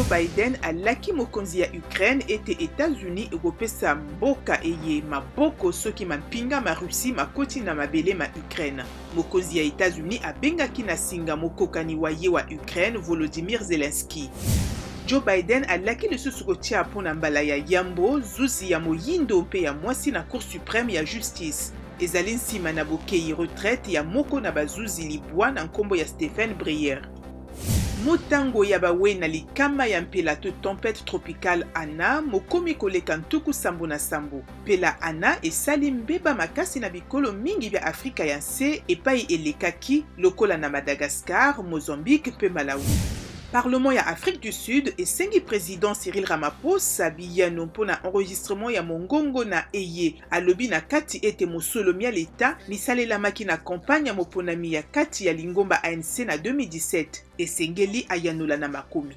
Joe Biden alaki mokonzi ya Ukraine ete États-Unis ekopesa mboka eye maboko soki mampinga ma Russie makoti na mabele ma Ukraine. Mokonzi ya États-Unis abengaki na singa mokokani wa ye wa Ukraine Volodymyr Zelensky. Joe Biden alaki lisusu kotia mpona mbala ya yambo zuzi ya moyindo mpe ya mwasi na Cour suprême ya justice. Ezali nsima na bokei retraite ya moko na bazuzi libwa na nkombo ya Stephen Breyer. Motango ya bawe na likama ya mpela to tempête tropicale Ana mokomi koleka ntuku sambo na sambo. Mpela Ana esali mbeba makasi na bikolo mingi bya Afrika ya nse epai elekaki lokola na Madagascar, Mozambique mpe Malawi. Parlement ya Afrique du Sud esengi président Cyril Ramaphosa biyano mpona enregistrement ya mongongo na eye alobi na kati ete mosolomi ya leta misalelamaki na campagne ya moponami ya kati ya lingomba ANC na 2017 esengeli ayanola na makomi.